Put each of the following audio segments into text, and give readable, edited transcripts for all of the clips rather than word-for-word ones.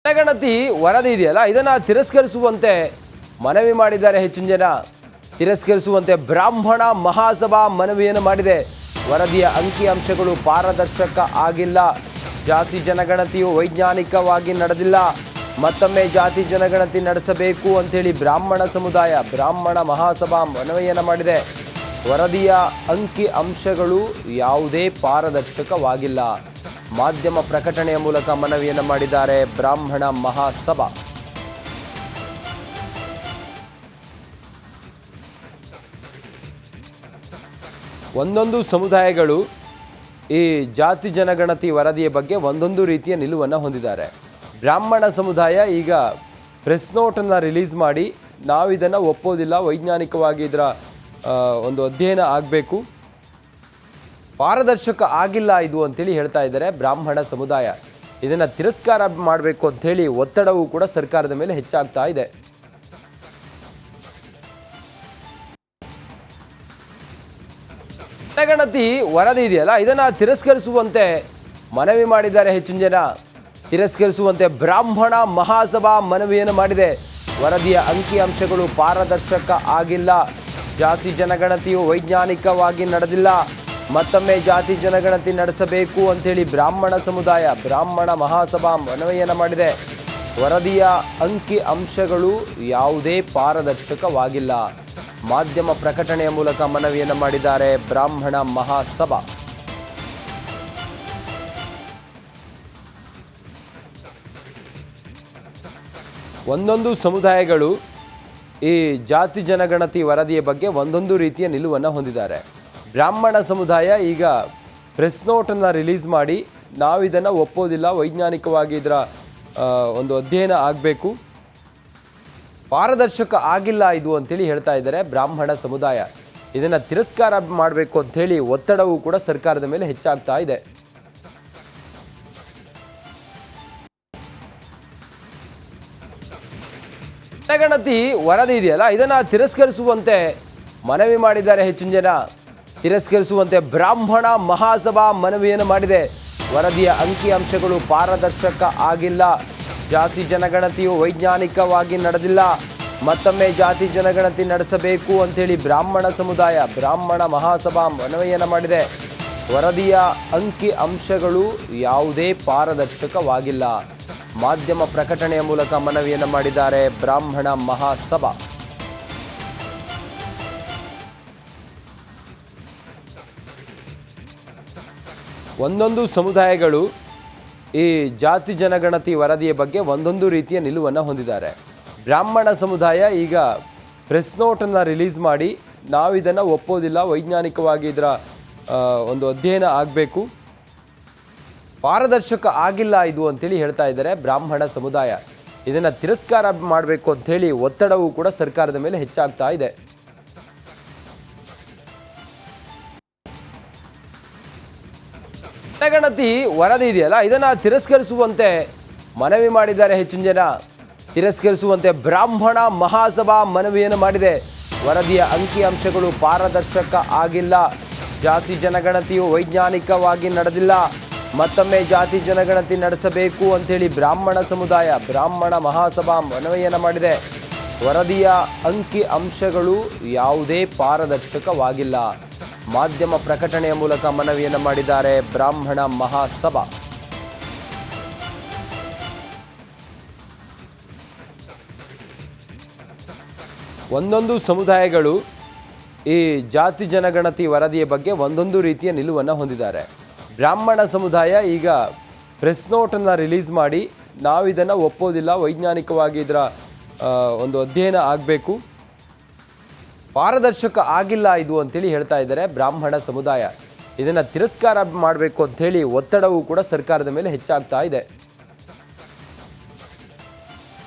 ಜನಗಣತಿ ವರದಿ ಇದೆಯಲ್ಲ ಇದನ್ನ ತಿರಸ್ಕರಿಸುವಂತೆ ಮನವಿ ಮಾಡಿದ್ದಾರೆ. ಹೆಚ್ಚಿನ ಜನ ತಿರಸ್ಕರಿಸುವಂತೆ ಬ್ರಾಹ್ಮಣ ಮಹಾಸಭಾ ಮನವಿಯನ್ನು ಮಾಡಿದೆ. ವರದಿಯ ಅಂಕಿಅಂಶಗಳು ಪಾರದರ್ಶಕ ಆಗಿಲ್ಲ, ಜಾತಿ ಜನಗಣತಿಯು ವೈಜ್ಞಾನಿಕವಾಗಿ ನಡೆದಿಲ್ಲ, ಮತ್ತೊಮ್ಮೆ ಜಾತಿ ಜನಗಣತಿ ನಡೆಸಬೇಕು ಅಂತೇಳಿ ಬ್ರಾಹ್ಮಣ ಮಹಾಸಭಾ ಮನವಿಯನ್ನು ಮಾಡಿದೆ. ವರದಿಯ ಅಂಕಿಅಂಶಗಳು ಯಾವುದೇ ಪಾರದರ್ಶಕವಾಗಿಲ್ಲ. ಮಾಧ್ಯಮ ಪ್ರಕಟಣೆಯ ಮೂಲಕ ಮನವಿಯನ್ನು ಮಾಡಿದ್ದಾರೆ ಬ್ರಾಹ್ಮಣ ಮಹಾಸಭಾ. ಒಂದೊಂದು ಸಮುದಾಯಗಳು ಈ ಜಾತಿ ಜನಗಣತಿ ವರದಿಯ ಬಗ್ಗೆ ಒಂದೊಂದು ರೀತಿಯ ನಿಲುವನ್ನು ಹೊಂದಿದ್ದಾರೆ. ಬ್ರಾಹ್ಮಣ ಸಮುದಾಯ ಈಗ ಪ್ರೆಸ್ ನೋಟನ್ನು ರಿಲೀಸ್ ಮಾಡಿ ನಾವಿದನ್ನು ಒಪ್ಪೋದಿಲ್ಲ, ವೈಜ್ಞಾನಿಕವಾಗಿ ಇದರ ಒಂದು ಅಧ್ಯಯನ ಆಗಬೇಕು, ಪಾರದರ್ಶಕ ಆಗಿಲ್ಲ ಇದು ಅಂತೇಳಿ ಹೇಳ್ತಾ ಇದ್ದಾರೆ ಬ್ರಾಹ್ಮಣ ಸಮುದಾಯ. ಇದನ್ನು ತಿರಸ್ಕಾರ ಮಾಡಬೇಕು ಅಂಥೇಳಿ ಒತ್ತಡವೂ ಕೂಡ ಸರ್ಕಾರದ ಮೇಲೆ ಹೆಚ್ಚಾಗ್ತಾ ಇದೆ. ಜನಗಣತಿ ವರದಿ ಇದೆಯಲ್ಲ ಇದನ್ನು ತಿರಸ್ಕರಿಸುವಂತೆ ಮನವಿ ಮಾಡಿದ್ದಾರೆ. ಹೆಚ್ಚಿನ ಜನ ತಿರಸ್ಕರಿಸುವಂತೆ ಬ್ರಾಹ್ಮಣ ಮಹಾಸಭಾ ಮನವಿಯನ್ನು ಮಾಡಿದೆ. ವರದಿಯ ಅಂಕಿಅಂಶಗಳು ಪಾರದರ್ಶಕ ಆಗಿಲ್ಲ, ಜಾತಿ ಜನಗಣತಿಯು ವೈಜ್ಞಾನಿಕವಾಗಿ ನಡೆದಿಲ್ಲ, ಮತ್ತೊಮ್ಮೆ ಜಾತಿ ಜನಗಣತಿ ನಡೆಸಬೇಕು ಅಂತೇಳಿ ಬ್ರಾಹ್ಮಣ ಮಹಾಸಭಾ ಮನವಿಯನ್ನು ಮಾಡಿದೆ. ವರದಿಯ ಅಂಕಿಅಂಶಗಳು ಯಾವುದೇ ಪಾರದರ್ಶಕವಾಗಿಲ್ಲ. ಮಾಧ್ಯಮ ಪ್ರಕಟಣೆಯ ಮೂಲಕ ಮನವಿಯನ್ನು ಮಾಡಿದ್ದಾರೆ ಬ್ರಾಹ್ಮಣ ಮಹಾಸಭಾ. ಒಂದೊಂದು ಸಮುದಾಯಗಳು ಈ ಜಾತಿ ಜನಗಣತಿ ವರದಿಯ ಬಗ್ಗೆ ಒಂದೊಂದು ರೀತಿಯ ನಿಲುವನ್ನು ಹೊಂದಿದ್ದಾರೆ. ಬ್ರಾಹ್ಮಣ ಸಮುದಾಯ ಈಗ ಪ್ರೆಸ್ ನೋಟನ್ನು ರಿಲೀಸ್ ಮಾಡಿ ನಾವಿದನ್ನು ಒಪ್ಪೋದಿಲ್ಲ, ವೈಜ್ಞಾನಿಕವಾಗಿ ಇದರ ಒಂದು ಅಧ್ಯಯನ ಆಗಬೇಕು, ಪಾರದರ್ಶಕ ಆಗಿಲ್ಲ ಇದು ಅಂತೇಳಿ ಹೇಳ್ತಾ ಇದ್ದಾರೆ ಬ್ರಾಹ್ಮಣ ಸಮುದಾಯ. ಇದನ್ನು ತಿರಸ್ಕಾರ ಮಾಡಬೇಕು ಅಂಥೇಳಿ ಒತ್ತಡವೂ ಕೂಡ ಸರ್ಕಾರದ ಮೇಲೆ ಹೆಚ್ಚಾಗ್ತಾ ಇದೆ. ಜನಗಣತಿ ವರದಿ ಇದೆಯಲ್ಲ ಇದನ್ನು ತಿರಸ್ಕರಿಸುವಂತೆ ಮನವಿ ಮಾಡಿದ್ದಾರೆ. ಹೆಚ್ಚಿನ ಜನ ತಿರಸ್ಕರಿಸುವಂತೆ ಬ್ರಾಹ್ಮಣ ಮಹಾಸಭಾ ಮನವಿಯನ್ನು ಮಾಡಿದೆ. ವರದಿಯ ಅಂಕಿಅಂಶಗಳು ಪಾರದರ್ಶಕ ಆಗಿಲ್ಲ, ಜಾತಿ ಜನಗಣತಿಯು ವೈಜ್ಞಾನಿಕವಾಗಿ ನಡೆದಿಲ್ಲ, ಮತ್ತೊಮ್ಮೆ ಜಾತಿ ಜನಗಣತಿ ನಡೆಸಬೇಕು ಅಂತೇಳಿ ಬ್ರಾಹ್ಮಣ ಮಹಾಸಭಾ ಮನವಿಯನ್ನು ಮಾಡಿದೆ. ವರದಿಯ ಅಂಕಿಅಂಶಗಳು ಯಾವುದೇ ಪಾರದರ್ಶಕವಾಗಿಲ್ಲ. ಮಾಧ್ಯಮ ಪ್ರಕಟಣೆಯ ಮೂಲಕ ಮನವಿಯನ್ನು ಮಾಡಿದ್ದಾರೆ ಬ್ರಾಹ್ಮಣ ಮಹಾಸಭಾ. ಒಂದೊಂದು ಸಮುದಾಯಗಳು ಈ ಜಾತಿ ಜನಗಣತಿ ವರದಿಯ ಬಗ್ಗೆ ಒಂದೊಂದು ರೀತಿಯ ನಿಲುವನ್ನು ಹೊಂದಿದ್ದಾರೆ. ಬ್ರಾಹ್ಮಣ ಸಮುದಾಯ ಈಗ ಪ್ರೆಸ್ ನೋಟನ್ನು ರಿಲೀಸ್ ಮಾಡಿ ನಾವಿದನ್ನು ಒಪ್ಪೋದಿಲ್ಲ, ವೈಜ್ಞಾನಿಕವಾಗಿ ಇದರ ಒಂದು ಅಧ್ಯಯನ ಆಗಬೇಕು, ಪಾರದರ್ಶಕ ಆಗಿಲ್ಲ ಇದು ಅಂತೇಳಿ ಹೇಳ್ತಾ ಇದ್ದಾರೆ ಬ್ರಾಹ್ಮಣ ಸಮುದಾಯ. ಇದನ್ನು ತಿರಸ್ಕಾರ ಮಾಡಬೇಕು ಅಂಥೇಳಿ ಒತ್ತಡವೂ ಕೂಡ ಸರ್ಕಾರದ ಮೇಲೆ ಹೆಚ್ಚಾಗ್ತಾ ಇದೆ. ಜನಗಣತಿ ವರದಿ ಇದೆಯಲ್ಲ ಇದನ್ನು ತಿರಸ್ಕರಿಸುವಂತೆ ಮನವಿ ಮಾಡಿದ್ದಾರೆ. ಹೆಚ್ಚಿನ ಜನ ತಿರಸ್ಕರಿಸುವಂತೆ ಬ್ರಾಹ್ಮಣ ಮಹಾಸಭಾ ಮನವಿಯನ್ನು ಮಾಡಿದೆ. ವರದಿಯ ಅಂಕಿಅಂಶಗಳು ಪಾರದರ್ಶಕ ಆಗಿಲ್ಲ, ಜಾತಿ ಜನಗಣತಿಯು ವೈಜ್ಞಾನಿಕವಾಗಿ ನಡೆದಿಲ್ಲ, ಮತ್ತೊಮ್ಮೆ ಜಾತಿ ಜನಗಣತಿ ನಡೆಸಬೇಕು ಅಂತೇಳಿ ಬ್ರಾಹ್ಮಣ ಮಹಾಸಭಾ ಮನವಿಯನ್ನು ಮಾಡಿದೆ. ವರದಿಯ ಅಂಕಿಅಂಶಗಳು ಯಾವುದೇ ಪಾರದರ್ಶಕವಾಗಿಲ್ಲ. ಮಾಧ್ಯಮ ಪ್ರಕಟಣೆಯ ಮೂಲಕ ಮನವಿಯನ್ನು ಮಾಡಿದ್ದಾರೆ ಬ್ರಾಹ್ಮಣ ಮಹಾಸಭಾ. ಒಂದೊಂದು ಸಮುದಾಯಗಳು ಈ ಜಾತಿ ಜನಗಣತಿ ವರದಿಯ ಬಗ್ಗೆ ಒಂದೊಂದು ರೀತಿಯ ನಿಲುವನ್ನು ಹೊಂದಿದ್ದಾರೆ. ಬ್ರಾಹ್ಮಣ ಸಮುದಾಯ ಈಗ ಪ್ರೆಸ್ ನೋಟನ್ನು ರಿಲೀಸ್ ಮಾಡಿ ನಾವಿದನ್ನು ಒಪ್ಪೋದಿಲ್ಲ, ವೈಜ್ಞಾನಿಕವಾಗಿ ಇದರ ಒಂದು ಅಧ್ಯಯನ ಆಗಬೇಕು, ಪಾರದರ್ಶಕ ಆಗಿಲ್ಲ ಇದು ಅಂತೇಳಿ ಹೇಳ್ತಾ ಇದ್ದಾರೆ ಬ್ರಾಹ್ಮಣ ಸಮುದಾಯ. ಇದನ್ನು ತಿರಸ್ಕಾರ ಮಾಡಬೇಕು ಅಂಥೇಳಿ ಒತ್ತಡವೂ ಕೂಡ ಸರ್ಕಾರದ ಮೇಲೆ ಹೆಚ್ಚಾಗ್ತಾ ಇದೆ.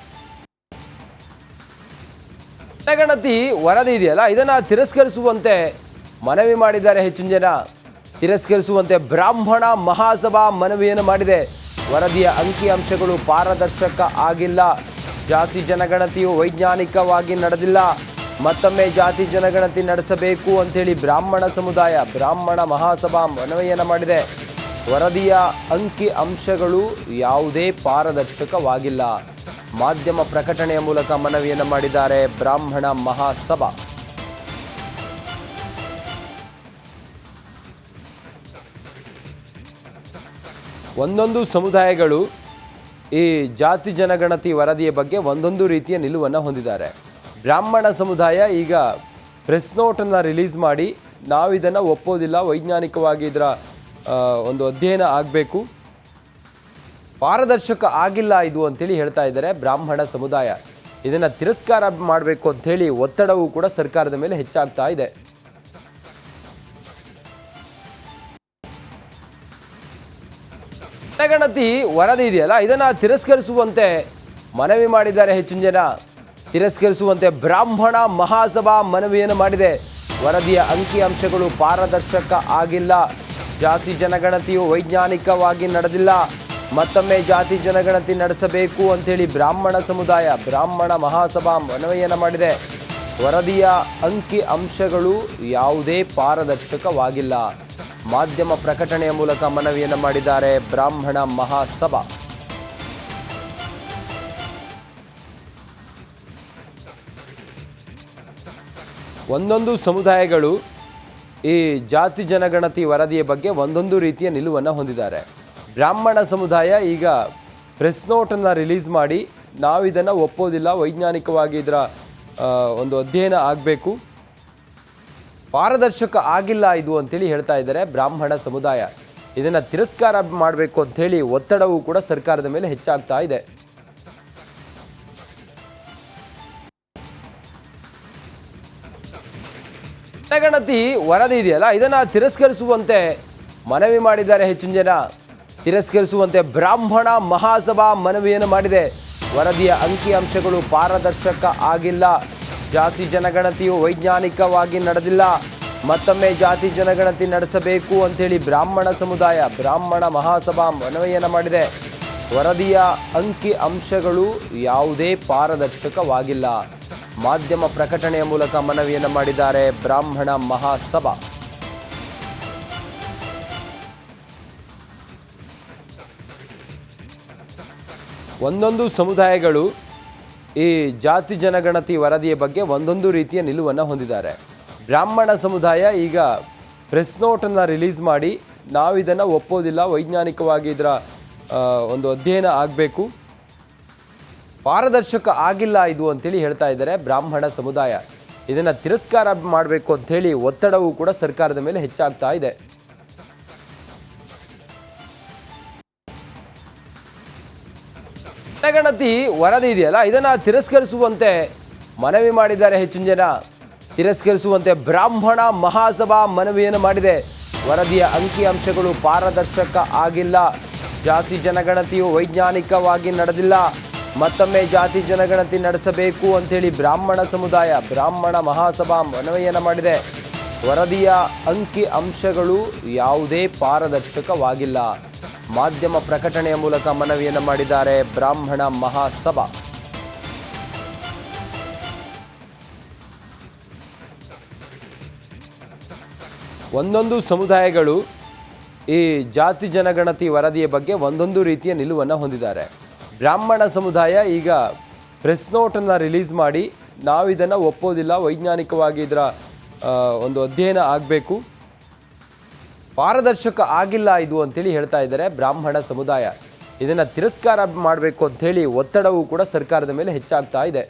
ಜನಗಣತಿ ವರದಿ ಇದೆಯಲ್ಲ ಇದನ್ನು ತಿರಸ್ಕರಿಸುವಂತೆ ಮನವಿ ಮಾಡಿದ್ದಾರೆ. ಹೆಚ್ಚಿನ ಜನ ತಿರಸ್ಕರಿಸುವಂತೆ ಬ್ರಾಹ್ಮಣ ಮಹಾಸಭಾ ಮನವಿಯನ್ನು ಮಾಡಿದೆ. ವರದಿಯ ಅಂಕಿಅಂಶಗಳು ಪಾರದರ್ಶಕ ಆಗಿಲ್ಲ, ಜಾತಿ ಜನಗಣತಿಯು ವೈಜ್ಞಾನಿಕವಾಗಿ ನಡೆದಿಲ್ಲ, ಮತ್ತೊಮ್ಮೆ ಜಾತಿ ಜನಗಣತಿ ನಡೆಸಬೇಕು ಅಂತೇಳಿ ಬ್ರಾಹ್ಮಣ ಮಹಾಸಭಾ ಮನವಿಯನ್ನು ಮಾಡಿದೆ. ವರದಿಯ ಅಂಕಿ ಅಂಶಗಳು ಯಾವುದೇ ಪಾರದರ್ಶಕವಾಗಿಲ್ಲ. ಮಾಧ್ಯಮ ಪ್ರಕಟಣೆಯ ಮೂಲಕ ಮನವಿಯನ್ನು ಮಾಡಿದ್ದಾರೆ ಬ್ರಾಹ್ಮಣ ಮಹಾಸಭಾ. ಒಂದೊಂದು ಸಮುದಾಯಗಳು ಈ ಜಾತಿ ಜನಗಣತಿ ವರದಿಯ ಬಗ್ಗೆ ಒಂದೊಂದು ರೀತಿಯ ನಿಲುವನ್ನು ಹೊಂದಿದ್ದಾರೆ. ಬ್ರಾಹ್ಮಣ ಸಮುದಾಯ ಈಗ ಪ್ರೆಸ್ ನೋಟನ್ನು ರಿಲೀಸ್ ಮಾಡಿ ನಾವಿದನ್ನು ಒಪ್ಪೋದಿಲ್ಲ, ವೈಜ್ಞಾನಿಕವಾಗಿ ಇದರ ಒಂದು ಅಧ್ಯಯನ ಆಗಬೇಕು, ಪಾರದರ್ಶಕ ಆಗಿಲ್ಲ ಇದು ಅಂತೇಳಿ ಹೇಳ್ತಾ ಇದ್ದಾರೆ ಬ್ರಾಹ್ಮಣ ಸಮುದಾಯ. ಇದನ್ನು ತಿರಸ್ಕಾರ ಮಾಡಬೇಕು ಅಂಥೇಳಿ ಒತ್ತಡವೂ ಕೂಡ ಸರ್ಕಾರದ ಮೇಲೆ ಹೆಚ್ಚಾಗ್ತಾ ಇದೆ. ಜನಗಣತಿ ವರದಿ ಇದೆಯಲ್ಲ, ಇದನ್ನು ತಿರಸ್ಕರಿಸುವಂತೆ ಮನವಿ ಮಾಡಿದ್ದಾರೆ ಹೆಚ್ಚಿನ ಜನ. ತಿರಸ್ಕರಿಸುವಂತೆ ಬ್ರಾಹ್ಮಣ ಮಹಾಸಭಾ ಮನವಿಯನ್ನು ಮಾಡಿದೆ. ವರದಿಯ ಅಂಕಿಅಂಶಗಳು ಪಾರದರ್ಶಕ ಆಗಿಲ್ಲ, ಜಾತಿ ಜನಗಣತಿಯು ವೈಜ್ಞಾನಿಕವಾಗಿ ನಡೆದಿಲ್ಲ, ಮತ್ತೊಮ್ಮೆ ಜಾತಿ ಜನಗಣತಿ ನಡೆಸಬೇಕು ಅಂಥೇಳಿ ಬ್ರಾಹ್ಮಣ ಸಮುದಾಯ ಬ್ರಾಹ್ಮಣ ಮಹಾಸಭಾ ಮನವಿಯನ್ನು ಮಾಡಿದೆ. ವರದಿಯ ಅಂಕಿ ಅಂಶಗಳು ಯಾವುದೇ ಪಾರದರ್ಶಕವಾಗಿಲ್ಲ. ಮಾಧ್ಯಮ ಪ್ರಕಟಣೆಯ ಮೂಲಕ ಮನವಿಯನ್ನು ಮಾಡಿದ್ದಾರೆ ಬ್ರಾಹ್ಮಣ ಮಹಾಸಭಾ. ಒಂದೊಂದು ಸಮುದಾಯಗಳು ಈ ಜಾತಿ ಜನಗಣತಿ ವರದಿಯ ಬಗ್ಗೆ ಒಂದೊಂದು ರೀತಿಯ ನಿಲುವನ್ನು ಹೊಂದಿದ್ದಾರೆ. ಬ್ರಾಹ್ಮಣ ಸಮುದಾಯ ಈಗ ಪ್ರೆಸ್ ನೋಟನ್ನು ರಿಲೀಸ್ ಮಾಡಿ ನಾವಿದನ್ನು ಒಪ್ಪೋದಿಲ್ಲ, ವೈಜ್ಞಾನಿಕವಾಗಿ ಇದರ ಒಂದು ಅಧ್ಯಯನ ಆಗಬೇಕು, ಪಾರದರ್ಶಕ ಆಗಿಲ್ಲ ಇದು ಅಂತೇಳಿ ಹೇಳ್ತಾ ಇದ್ದಾರೆ ಬ್ರಾಹ್ಮಣ ಸಮುದಾಯ. ಇದನ್ನು ತಿರಸ್ಕಾರ ಮಾಡಬೇಕು ಅಂಥೇಳಿ ಒತ್ತಡವೂ ಕೂಡ ಸರ್ಕಾರದ ಮೇಲೆ ಹೆಚ್ಚಾಗ್ತಾ ಇದೆ. ಜನಗಣತಿ ವರದಿ ಇದೆಯಲ್ಲ, ಇದನ್ನು ತಿರಸ್ಕರಿಸುವಂತೆ ಮನವಿ ಮಾಡಿದ್ದಾರೆ ಹೆಚ್ಚಿನ ಜನ. ತಿರಸ್ಕರಿಸುವಂತೆ ಬ್ರಾಹ್ಮಣ ಮಹಾಸಭಾ ಮನವಿಯನ್ನು ಮಾಡಿದೆ. ವರದಿಯ ಅಂಕಿಅಂಶಗಳು ಪಾರದರ್ಶಕ ಆಗಿಲ್ಲ, ಜಾತಿ ಜನಗಣತಿಯು ವೈಜ್ಞಾನಿಕವಾಗಿ ನಡೆದಿಲ್ಲ, ಮತ್ತೊಮ್ಮೆ ಜಾತಿ ಜನಗಣತಿ ನಡೆಸಬೇಕು ಅಂಥೇಳಿ ಬ್ರಾಹ್ಮಣ ಸಮುದಾಯ ಬ್ರಾಹ್ಮಣ ಮಹಾಸಭಾ ಮನವಿಯನ್ನು ಮಾಡಿದೆ. ವರದಿಯ ಅಂಕಿ ಅಂಶಗಳು ಯಾವುದೇ ಪಾರದರ್ಶಕವಾಗಿಲ್ಲ. ಮಾಧ್ಯಮ ಪ್ರಕಟಣೆಯ ಮೂಲಕ ಮನವಿಯನ್ನು ಮಾಡಿದ್ದಾರೆ ಬ್ರಾಹ್ಮಣ ಮಹಾಸಭಾ. ಒಂದೊಂದು ಸಮುದಾಯಗಳು ಈ ಜಾತಿ ಜನಗಣತಿ ವರದಿಯ ಬಗ್ಗೆ ಒಂದೊಂದು ರೀತಿಯ ನಿಲುವನ್ನು ಹೊಂದಿದ್ದಾರೆ. ಬ್ರಾಹ್ಮಣ ಸಮುದಾಯ ಈಗ ಪ್ರೆಸ್ ನೋಟನ್ನು ರಿಲೀಸ್ ಮಾಡಿ ನಾವಿದನ್ನು ಒಪ್ಪೋದಿಲ್ಲ, ವೈಜ್ಞಾನಿಕವಾಗಿ ಇದರ ಒಂದು ಅಧ್ಯಯನ ಆಗಬೇಕು, ಪಾರದರ್ಶಕ ಆಗಿಲ್ಲ ಇದು ಅಂತೇಳಿ ಹೇಳ್ತಾ ಇದ್ದಾರೆ ಬ್ರಾಹ್ಮಣ ಸಮುದಾಯ. ಇದನ್ನು ತಿರಸ್ಕಾರ ಮಾಡಬೇಕು ಅಂಥೇಳಿ ಒತ್ತಡವೂ ಕೂಡ ಸರ್ಕಾರದ ಮೇಲೆ ಹೆಚ್ಚಾಗ್ತಾ ಇದೆ. ಜನಗಣತಿ ವರದಿ ಇದೆಯಲ್ಲ, ಇದನ್ನು ತಿರಸ್ಕರಿಸುವಂತೆ ಮನವಿ ಮಾಡಿದ್ದಾರೆ ಹೆಚ್ಚಿನ ಜನ. ತಿರಸ್ಕರಿಸುವಂತೆ ಬ್ರಾಹ್ಮಣ ಮಹಾಸಭಾ ಮನವಿಯನ್ನು ಮಾಡಿದೆ. ವರದಿಯ ಅಂಕಿ ಅಂಶಗಳು ಯಾವುದೇ ಪಾರದರ್ಶಕವಾಗಿಲ್ಲ. ಮಾಧ್ಯಮ ಪ್ರಕಟಣೆಯ ಮೂಲಕ ಮನವಿಯನ್ನು ಮಾಡಿದ್ದಾರೆ ಬ್ರಾಹ್ಮಣ ಮಹಾಸಭಾ. ಇದನ್ನ ತಿರಸ್ಕಾರ ಮಾಡಬೇಕು ಅಂತ ಹೇಳಿ ಒತ್ತಡವೂ ಕೂಡ ಸರ್ಕಾರದ ಮೇಲೆ ಹೆಚ್ಚಾಗ್ತಾ ಇದೆ. ಜನಗಣತಿ ವರದಿ ಇದೆಯಲ್ಲ, ಇದನ್ನ ತಿರಸ್ಕರಿಸುವಂತೆ ಮನವಿ ಮಾಡಿದ್ದಾರೆ ಹೆಚ್ಚಿನ ಜನ. ತಿರಸ್ಕರಿಸುವಂತೆ ಬ್ರಾಹ್ಮಣ ಮಹಾಸಭಾ ಮನವಿಯನ್ನು ಮಾಡಿದೆ. ವರದಿಯ ಅಂಕಿಅಂಶಗಳು ಪಾರದರ್ಶಕ ಆಗಿಲ್ಲ, ಜಾತಿ ಜನಗಣತಿಯು ವೈಜ್ಞಾನಿಕವಾಗಿ ನಡೆದಿಲ್ಲ, ಮತ್ತೊಮ್ಮೆ ಜಾತಿ ಜನಗಣತಿ ನಡೆಸಬೇಕು ಅಂಥೇಳಿ ಬ್ರಾಹ್ಮಣ ಸಮುದಾಯ ಬ್ರಾಹ್ಮಣ ಮಹಾಸಭಾ ಮನವಿಯನ್ನು ಮಾಡಿದೆ. ವರದಿಯ ಅಂಕಿ ಅಂಶಗಳು ಯಾವುದೇ ಪಾರದರ್ಶಕವಾಗಿಲ್ಲ. ಮಾಧ್ಯಮ ಪ್ರಕಟಣೆಯ ಮೂಲಕ ಮನವಿಯನ್ನು ಮಾಡಿದ್ದಾರೆ ಬ್ರಾಹ್ಮಣ ಮಹಾಸಭಾ. ಒಂದೊಂದು ಸಮುದಾಯಗಳು ಈ ಜಾತಿ ಜನಗಣತಿ ವರದಿಯ ಬಗ್ಗೆ ಒಂದೊಂದು ರೀತಿಯ ನಿಲುವನ್ನು ಹೊಂದಿದ್ದಾರೆ. ಬ್ರಾಹ್ಮಣ ಸಮುದಾಯ ಈಗ ಪ್ರೆಸ್ ನೋಟನ್ನು ರಿಲೀಸ್ ಮಾಡಿ ನಾವಿದನ್ನು ಒಪ್ಪೋದಿಲ್ಲ, ವೈಜ್ಞಾನಿಕವಾಗಿ ಇದರ ಒಂದು ಅಧ್ಯಯನ ಆಗಬೇಕು, ಪಾರದರ್ಶಕ ಆಗಿಲ್ಲ ಇದು ಅಂತೇಳಿ ಹೇಳ್ತಾ ಇದ್ದಾರೆ ಬ್ರಾಹ್ಮಣ ಸಮುದಾಯ. ಇದನ್ನು ತಿರಸ್ಕಾರ ಮಾಡಬೇಕು ಅಂಥೇಳಿ ಒತ್ತಡವೂ ಕೂಡ ಸರ್ಕಾರದ ಮೇಲೆ ಹೆಚ್ಚಾಗ್ತಾ ಇದೆ.